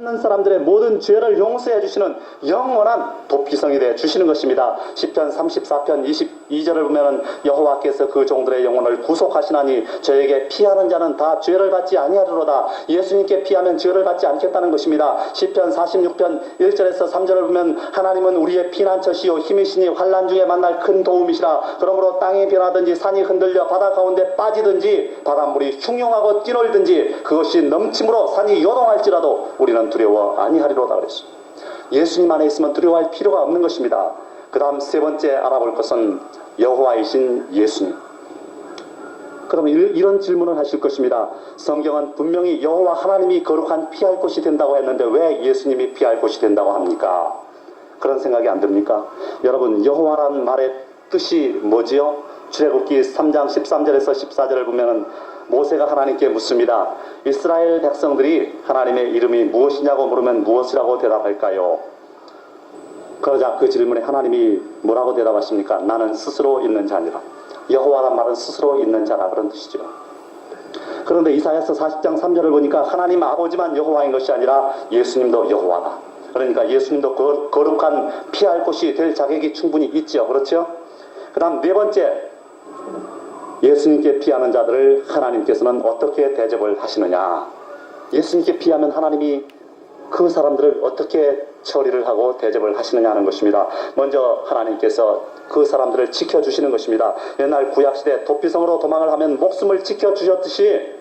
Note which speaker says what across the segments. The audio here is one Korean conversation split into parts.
Speaker 1: 있는 사람들의 모든 죄를 용서해 주시는 영원한 도피성이 되어 주시는 것입니다. 시편 34편 22절을 보면은 여호와께서 그 종들의 영혼을 구속하시나니 저에게 피하는 자는 다 죄를 받지 아니하리로다. 예수님께 피하면 죄를 받지 않겠다는 것입니다. 시편 46편 1절에서 3절을 보면 하나님은 우리의 피난처시요 힘이시니 환난 중에 만날 큰 도움이시라. 그러므로 땅이 변하든지 산이 흔들려 바다 가운데 빠지든지 바닷물이 흉용하고 뛰놀든지 그것이 넘침으로 산이 요동할지라도 우리는 두려워 아니하리로다 그랬습니다. 예수님 안에 있으면 두려워할 필요가 없는 것입니다. 그 다음 세 번째 알아볼 것은 여호와이신 예수님. 그러면 이런 질문을 하실 것입니다. 성경은 분명히 여호와 하나님이 거룩한 피할 곳이 된다고 했는데 왜 예수님이 피할 곳이 된다고 합니까? 그런 생각이 안 듭니까? 여러분, 여호와라는 말의 뜻이 뭐지요? 출애굽기 3장 13절에서 14절을 보면은 모세가 하나님께 묻습니다. 이스라엘 백성들이 하나님의 이름이 무엇이냐고 물으면 무엇이라고 대답할까요? 그러자 그 질문에 하나님이 뭐라고 대답하십니까? 나는 스스로 있는 자니라. 여호와란 말은 스스로 있는 자라 그런 뜻이죠. 그런데 이사야서 40장 3절을 보니까 하나님 아버지만 여호와인 것이 아니라 예수님도 여호와다. 그러니까 예수님도 거룩한 피할 곳이 될 자격이 충분히 있죠. 그렇죠? 그 다음 네 번째, 예수님께 피하는 자들을 하나님께서는 어떻게 대접을 하시느냐. 예수님께 피하면 하나님이 그 사람들을 어떻게 처리를 하고 대접을 하시느냐 하는 것입니다. 먼저 하나님께서 그 사람들을 지켜주시는 것입니다. 옛날 구약시대 도피성으로 도망을 하면 목숨을 지켜주셨듯이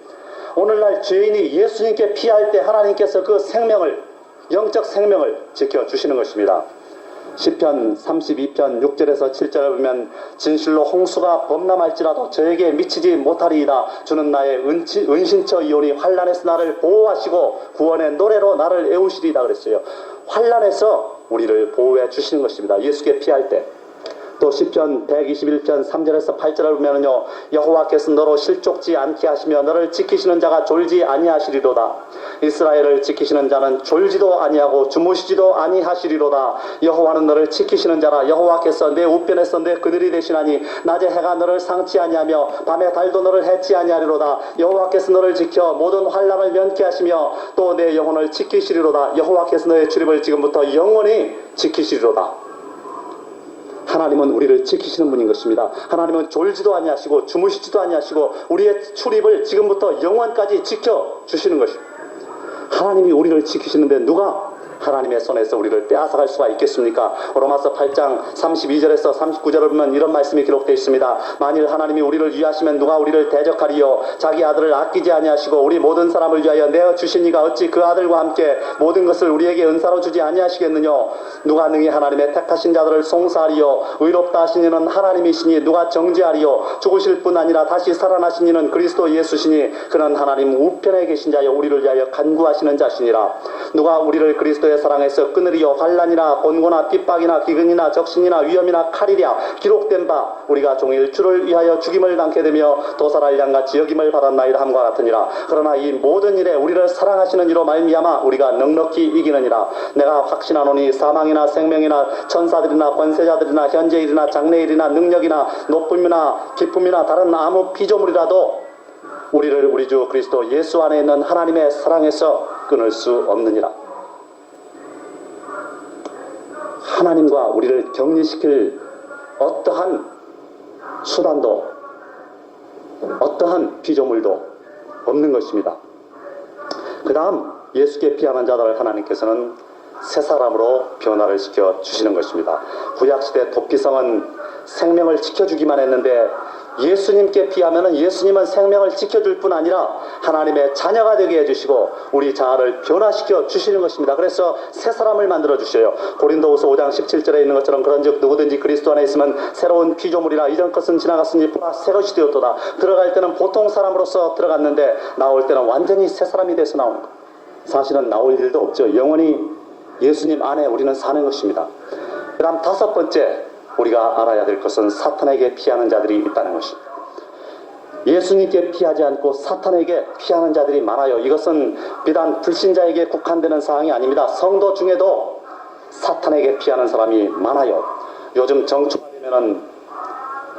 Speaker 1: 오늘날 죄인이 예수님께 피할 때 하나님께서 그 생명을, 영적 생명을 지켜주시는 것입니다. 시편 32편 6절에서 7절을 보면 진실로 홍수가 범람할지라도 저에게 미치지 못하리이다. 주는 나의 은신처이오니 환난에서 나를 보호하시고 구원의 노래로 나를 애우시리이다 그랬어요. 환난에서 우리를 보호해 주시는 것입니다. 예수께 피할 때. 또 시편 121편 3절에서 8절을 보면요, 여호와께서 너로 실족지 않게 하시며 너를 지키시는 자가 졸지 아니하시리로다. 이스라엘을 지키시는 자는 졸지도 아니하고 주무시지도 아니하시리로다. 여호와는 너를 지키시는 자라. 여호와께서 내 우편에서 내 그늘이 되시나니 낮에 해가 너를 상치 아니하며 밤에 달도 너를 해치 아니하리로다. 여호와께서 너를 지켜 모든 환난을 면케 하시며 또 내 영혼을 지키시리로다. 여호와께서 너의 출입을 지금부터 영원히 지키시리로다. 하나님은 우리를 지키시는 분인 것입니다. 하나님은 졸지도 아니하시고 주무시지도 아니하시고 우리의 출입을 지금부터 영원까지 지켜주시는 것입니다. 하나님이 우리를 지키시는데 누가 하나님의 손에서 우리를 빼앗아갈 수가 있겠습니까? 로마서 8장 32절에서 39절을 보면 이런 말씀이 기록되어 있습니다. 만일 하나님이 우리를 위하시면 누가 우리를 대적하리요? 자기 아들을 아끼지 아니하시고 우리 모든 사람을 위하여 내어 주신 이가 어찌 그 아들과 함께 모든 것을 우리에게 은사로 주지 아니하시겠느냐? 누가 능히 하나님의 택하신 자들을 송사하리요? 의롭다 하신 이는 하나님이시니 누가 정죄하리요? 죽으실 뿐 아니라 다시 살아나신 이는 그리스도 예수시니 그는 하나님 우편에 계신 자여 우리를 위하여 간구하시는 자시니라. 누가 우리를 그리스도의 사랑에서 끊으리요? 환난이나 곤고나 핍박이나 기근이나 적신이나 위험이나 칼이랴. 기록된 바 우리가 종일 주를 위하여 죽임을 당케 되며 도살할 양같이 여김을 받았나이다 함과 같으니라. 그러나 이 모든 일에 우리를 사랑하시는 이로 말미암아 우리가 넉넉히 이기느니라. 내가 확신하노니 사망이나 생명이나 천사들이나 권세자들이나 현재일이나 장래일이나 능력이나 높음이나 기쁨이나 다른 아무 피조물이라도 우리를 우리 주 그리스도 예수 안에 있는 하나님의 사랑에서 끊을 수 없느니라. 하나님과 우리를 격리시킬 어떠한 수단도 어떠한 피조물도 없는 것입니다. 그 다음 예수께 피하는 자들을 하나님께서는 새 사람으로 변화를 시켜 주시는 것입니다. 구약시대 도피성은 생명을 지켜주기만 했는데 예수님께 피하면 예수님은 생명을 지켜줄 뿐 아니라 하나님의 자녀가 되게 해주시고 우리 자아를 변화시켜 주시는 것입니다. 그래서 새 사람을 만들어 주셔요. 고린도후서 5장 17절에 있는 것처럼 그런즉 누구든지 그리스도 안에 있으면 새로운 피조물이라 이전 것은 지나갔으니 보라 새 것이 되었도다. 들어갈 때는 보통 사람으로서 들어갔는데 나올 때는 완전히 새 사람이 돼서 나오는 것. 사실은 나올 일도 없죠. 영원히 예수님 안에 우리는 사는 것입니다. 그 다음 다섯 번째, 우리가 알아야 될 것은 사탄에게 피하는 자들이 있다는 것입니다. 예수님께 피하지 않고 사탄에게 피하는 자들이 많아요. 이것은 비단 불신자에게 국한되는 사항이 아닙니다. 성도 중에도 사탄에게 피하는 사람이 많아요. 요즘 정초가 되면은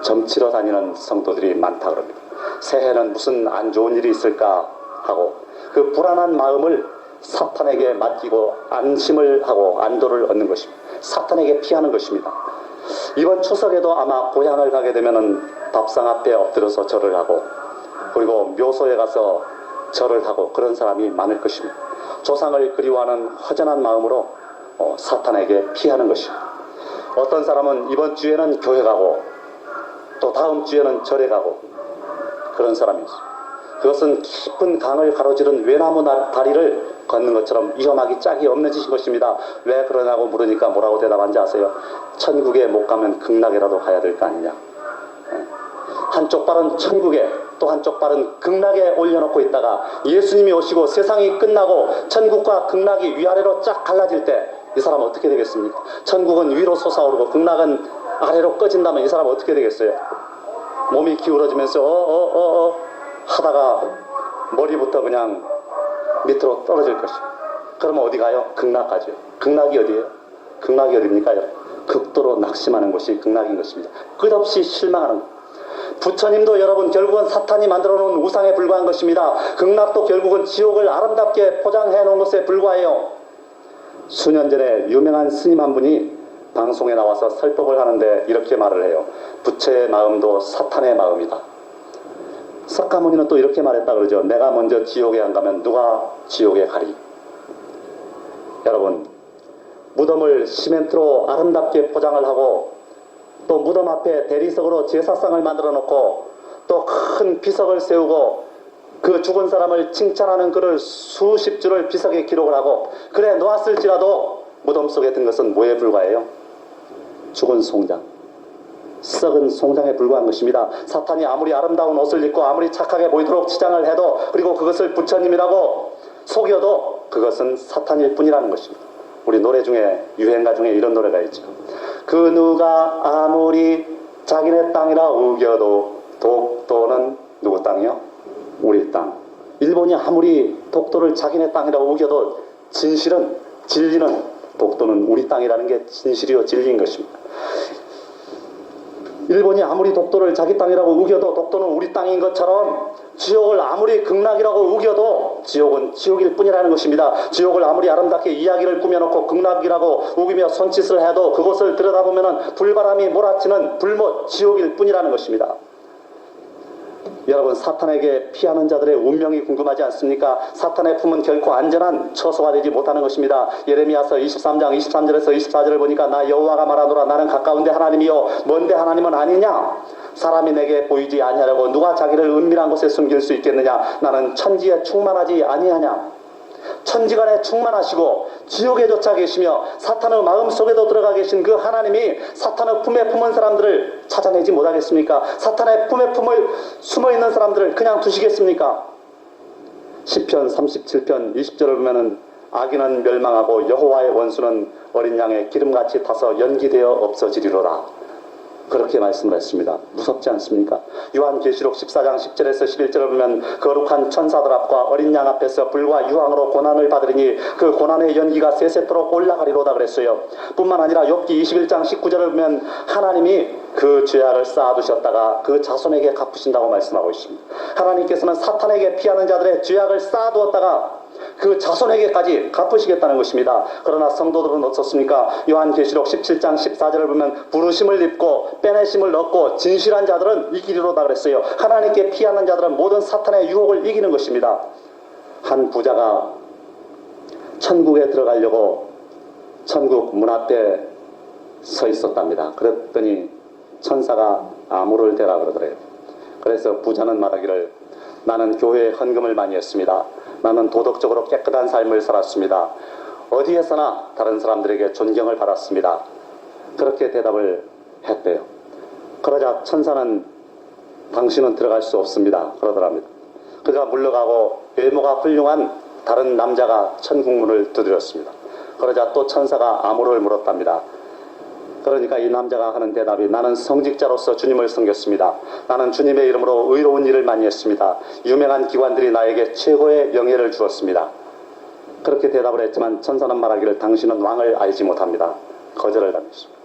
Speaker 1: 점치러 다니는 성도들이 많다 그럽니다. 새해는 무슨 안 좋은 일이 있을까 하고 그 불안한 마음을 사탄에게 맡기고 안심을 하고 안도를 얻는 것입니다. 사탄에게 피하는 것입니다. 이번 추석에도 아마 고향을 가게 되면은 밥상 앞에 엎드려서 절을 하고 그리고 묘소에 가서 절을 하고 그런 사람이 많을 것입니다. 조상을 그리워하는 허전한 마음으로 사탄에게 피하는 것입니다. 어떤 사람은 이번 주에는 교회 가고 또 다음 주에는 절에 가고 그런 사람이 있어요. 그것은 깊은 강을 가로지른 외나무 다리를 걷는 것처럼 위험하기 짝이 없는 짓인 것입니다. 왜 그러냐고 물으니까 뭐라고 대답한지 아세요? 천국에 못 가면 극락이라도 가야 될 거 아니냐. 한쪽 발은 천국에 또 한쪽 발은 극락에 올려놓고 있다가 예수님이 오시고 세상이 끝나고 천국과 극락이 위아래로 쫙 갈라질 때 이 사람은 어떻게 되겠습니까? 천국은 위로 솟아오르고 극락은 아래로 꺼진다면 이 사람은 어떻게 되겠어요? 몸이 기울어지면서 하다가 머리부터 그냥 밑으로 떨어질 것이에요. 그러면 어디 가요? 극락 가죠. 극락이 어디예요? 극락이 어디입니까? 극도로 낙심하는 것이 극락인 것입니다. 끝없이 실망하는 것. 부처님도 여러분 결국은 사탄이 만들어 놓은 우상에 불과한 것입니다. 극락도 결국은 지옥을 아름답게 포장해 놓은 것에 불과해요. 수년 전에 유명한 스님 한 분이 방송에 나와서 설법을 하는데 이렇게 말을 해요. 부처의 마음도 사탄의 마음이다. 석가모니는 또 이렇게 말했다 그러죠. 내가 먼저 지옥에 안 가면 누가 지옥에 가리. 여러분 무덤을 시멘트로 아름답게 포장을 하고 또 무덤 앞에 대리석으로 제사상을 만들어 놓고 또 큰 비석을 세우고 그 죽은 사람을 칭찬하는 글을 수십 줄을 비석에 기록을 하고 그래 놓았을지라도 무덤 속에 든 것은 뭐에 불과해요? 죽은 송장, 썩은 송장에 불과한 것입니다. 사탄이 아무리 아름다운 옷을 입고 아무리 착하게 보이도록 치장을 해도 그리고 그것을 부처님이라고 속여도 그것은 사탄일 뿐이라는 것입니다. 우리 노래 중에 유행가 중에 이런 노래가 있죠. 그 누가 아무리 자기네 땅이라 우겨도 독도는 누구 땅이요? 우리 땅. 일본이 아무리 독도를 자기네 땅이라고 우겨도 진실은 진리는 독도는 우리 땅이라는 게 진실이요 진리인 것입니다. 일본이 아무리 독도를 자기 땅이라고 우겨도 독도는 우리 땅인 것처럼 지옥을 아무리 극락이라고 우겨도 지옥은 지옥일 뿐이라는 것입니다. 지옥을 아무리 아름답게 이야기를 꾸며놓고 극락이라고 우기며 손짓을 해도 그곳을 들여다보면 불바람이 몰아치는 불못 지옥일 뿐이라는 것입니다. 여러분 사탄에게 피하는 자들의 운명이 궁금하지 않습니까? 사탄의 품은 결코 안전한 처소가 되지 못하는 것입니다. 예레미야서 23장 23절에서 24절을 보니까 나 여호와가 말하노라 나는 가까운데 하나님이요 먼데 하나님은 아니냐. 사람이 내게 보이지 아니하려고 누가 자기를 은밀한 곳에 숨길 수 있겠느냐. 나는 천지에 충만하지 아니하냐. 천지간에 충만하시고 지옥에조차 계시며 사탄의 마음속에도 들어가 계신 그 하나님이 사탄의 품에 품은 사람들을 찾아내지 못하겠습니까? 사탄의 품에 숨어있는 사람들을 그냥 두시겠습니까? 시편 37편 20절을 보면은 악인은 멸망하고 여호와의 원수는 어린 양의 기름같이 타서 연기되어 없어지리로다. 그렇게 말씀을 했습니다. 무섭지 않습니까? 요한계시록 14장 10절에서 11절을 보면 거룩한 천사들 앞과 어린 양 앞에서 불과 유황으로 고난을 받으리니 그 고난의 연기가 세세토록 올라가리로다 그랬어요. 뿐만 아니라 욥기 21장 19절을 보면 하나님이 그 죄악을 쌓아두셨다가 그 자손에게 갚으신다고 말씀하고 있습니다. 하나님께서는 사탄에게 피하는 자들의 죄악을 쌓아두었다가 그 자손에게까지 갚으시겠다는 것입니다. 그러나 성도들은 어떻습니까? 요한계시록 17장 14절을 보면 부르심을 입고 빼내심을 얻고 진실한 자들은 이기리로다 그랬어요. 하나님께 피하는 자들은 모든 사탄의 유혹을 이기는 것입니다. 한 부자가 천국에 들어가려고 천국 문 앞에 서 있었답니다. 그랬더니 천사가 아무를 대라 그러더래요. 그래서 부자는 말하기를 나는 교회에 헌금을 많이 했습니다. 나는 도덕적으로 깨끗한 삶을 살았습니다. 어디에서나 다른 사람들에게 존경을 받았습니다. 그렇게 대답을 했대요. 그러자 천사는 당신은 들어갈 수 없습니다. 그러더랍니다. 그가 물러가고 외모가 훌륭한 다른 남자가 천국문을 두드렸습니다. 그러자 또 천사가 아무를 물었답니다. 그러니까 이 남자가 하는 대답이 나는 성직자로서 주님을 섬겼습니다. 나는 주님의 이름으로 의로운 일을 많이 했습니다. 유명한 기관들이 나에게 최고의 영예를 주었습니다. 그렇게 대답을 했지만 천사는 말하기를 당신은 왕을 알지 못합니다. 거절을 당했습니다.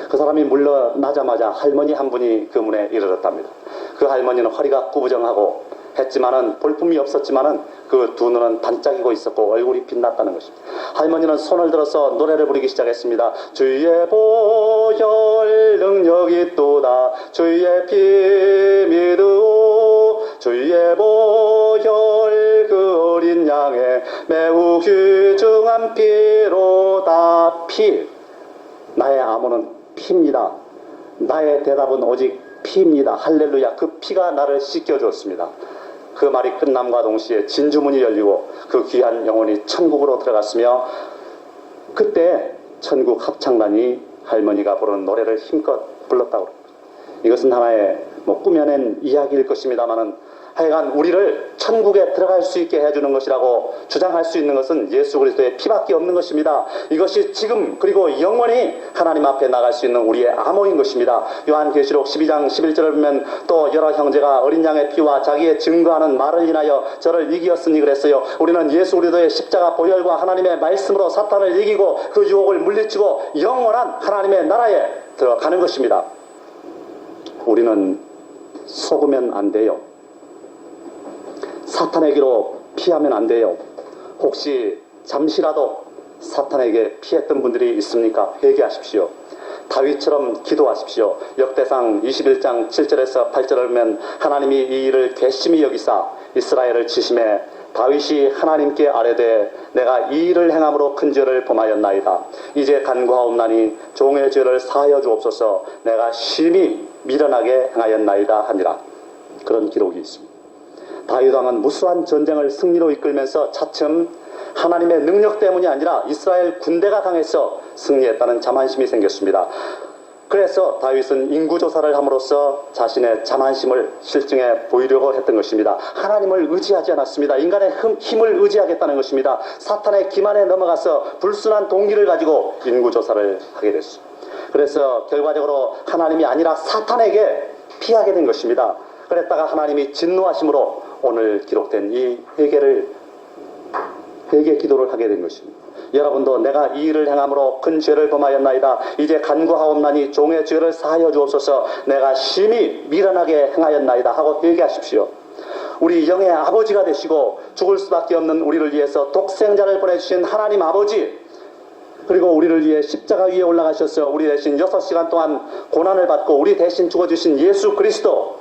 Speaker 1: 그 사람이 물러나자마자 할머니 한 분이 그 문에 이르렀답니다. 그 할머니는 허리가 구부정하고 했지만은 볼품이 없었지만은 그 두 눈은 반짝이고 있었고 얼굴이 빛났다는 것입니다. 할머니는 손을 들어서 노래를 부르기 시작했습니다. 주의 보혈 능력이 또다 주의 피 믿으오 주의 보혈 그 어린 양의 매우 귀중한 피로다. 피, 나의 암호는 피입니다. 나의 대답은 오직 피입니다. 할렐루야. 그 피가 나를 씻겨주었습니다. 그 말이 끝남과 동시에 진주문이 열리고 그 귀한 영혼이 천국으로 들어갔으며 그때 천국 합창단이 할머니가 부르는 노래를 힘껏 불렀다고 합니다. 이것은 하나의 꾸며낸 이야기일 것입니다만은 하여간 우리를 천국에 들어갈 수 있게 해주는 것이라고 주장할 수 있는 것은 예수 그리스도의 피밖에 없는 것입니다. 이것이 지금 그리고 영원히 하나님 앞에 나갈 수 있는 우리의 암호인 것입니다. 요한계시록 12장 11절을 보면 또 여러 형제가 어린 양의 피와 자기의 증거하는 말을 인하여 저를 이기었으니 그랬어요. 우리는 예수 그리스도의 십자가 보혈과 하나님의 말씀으로 사탄을 이기고 그 유혹을 물리치고 영원한 하나님의 나라에 들어가는 것입니다. 우리는 속으면 안 돼요. 사탄에게로 피하면 안 돼요. 혹시 잠시라도 사탄에게 피했던 분들이 있습니까? 회개하십시오. 다윗처럼 기도하십시오. 역대상 21장 7절에서 8절을 보면 하나님이 이 일을 괘씸히 여기사 이스라엘을 치심해 다윗이 하나님께 아뢰되 내가 이 일을 행함으로 큰 죄를 범하였나이다. 이제 간구하옵나니 종의 죄를 사하여 주옵소서. 내가 심히 미련하게 행하였나이다 하니라. 그런 기록이 있습니다. 다윗 왕은 무수한 전쟁을 승리로 이끌면서 차츰 하나님의 능력 때문이 아니라 이스라엘 군대가 강해서 승리했다는 자만심이 생겼습니다. 그래서 다윗은 인구조사를 함으로써 자신의 자만심을 실증해 보이려고 했던 것입니다. 하나님을 의지하지 않았습니다. 인간의 힘을 의지하겠다는 것입니다. 사탄의 기만에 넘어가서 불순한 동기를 가지고 인구조사를 하게 됐습니다. 그래서 결과적으로 하나님이 아니라 사탄에게 피하게 된 것입니다. 그랬다가 하나님이 진노하심으로 오늘 기록된 이 회개 기도를 하게 된 것입니다. 여러분도 내가 이 일을 행함으로 큰 죄를 범하였나이다. 이제 간구하옵나니 종의 죄를 사하여 주옵소서. 내가 심히 미련하게 행하였나이다 하고 회개하십시오. 우리 영의 아버지가 되시고 죽을 수밖에 없는 우리를 위해서 독생자를 보내주신 하나님 아버지, 그리고 우리를 위해 십자가 위에 올라가셔서 우리 대신 6시간 동안 고난을 받고 우리 대신 죽어주신 예수 그리스도,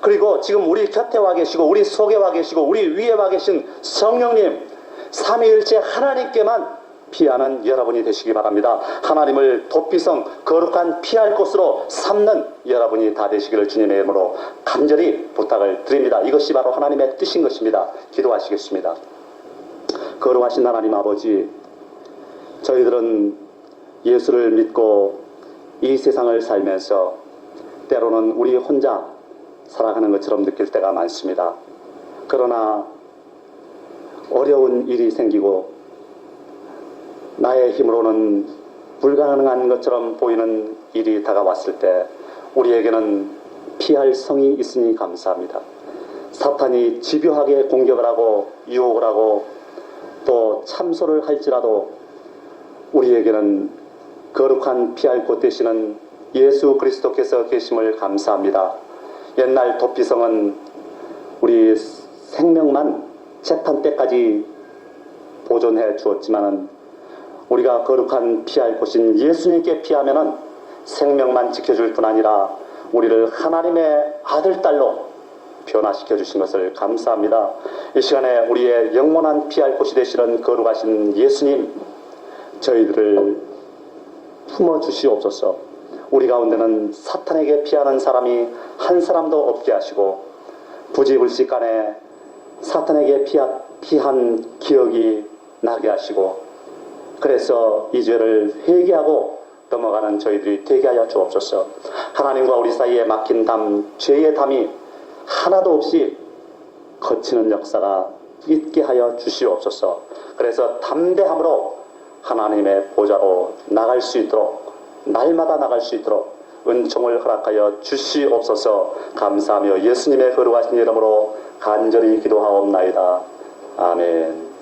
Speaker 1: 그리고 지금 우리 곁에 와 계시고 우리 속에 와 계시고 우리 위에 와 계신 성령님, 삼위일체 하나님께만 피하는 여러분이 되시기 바랍니다. 하나님을 도피성 거룩한 피할 곳으로 삼는 여러분이 다 되시기를 주님의 이름으로 간절히 부탁을 드립니다. 이것이 바로 하나님의 뜻인 것입니다. 기도하시겠습니다. 거룩하신 하나님 아버지, 저희들은 예수를 믿고 이 세상을 살면서 때로는 우리 혼자 살아가는 것처럼 느낄 때가 많습니다. 그러나 어려운 일이 생기고 나의 힘으로는 불가능한 것처럼 보이는 일이 다가왔을 때 우리에게는 피할 성이 있으니 감사합니다. 사탄이 집요하게 공격을 하고 유혹을 하고 또 참소를 할지라도 우리에게는 거룩한 피할 곳 되시는 예수 그리스도께서 계심을 감사합니다. 옛날 도피성은 우리 생명만 재판 때까지 보존해 주었지만은 우리가 거룩한 피할 곳인 예수님께 피하면은 생명만 지켜줄 뿐 아니라 우리를 하나님의 아들, 딸로 변화시켜 주신 것을 감사합니다. 이 시간에 우리의 영원한 피할 곳이 되시는 거룩하신 예수님, 저희들을 품어주시옵소서. 우리 가운데는 사탄에게 피하는 사람이 한 사람도 없게 하시고 부지불식간에 사탄에게 피한 기억이 나게 하시고 그래서 이 죄를 회개하고 넘어가는 저희들이 되게 하여 주옵소서. 하나님과 우리 사이에 막힌 담, 죄의 담이 하나도 없이 거치는 역사가 있게 하여 주시옵소서. 그래서 담대함으로 하나님의 보좌로 나갈 수 있도록, 날마다 나갈 수 있도록 은총을 허락하여 주시옵소서. 감사하며 예수님의 거룩하신 이름으로 간절히 기도하옵나이다. 아멘.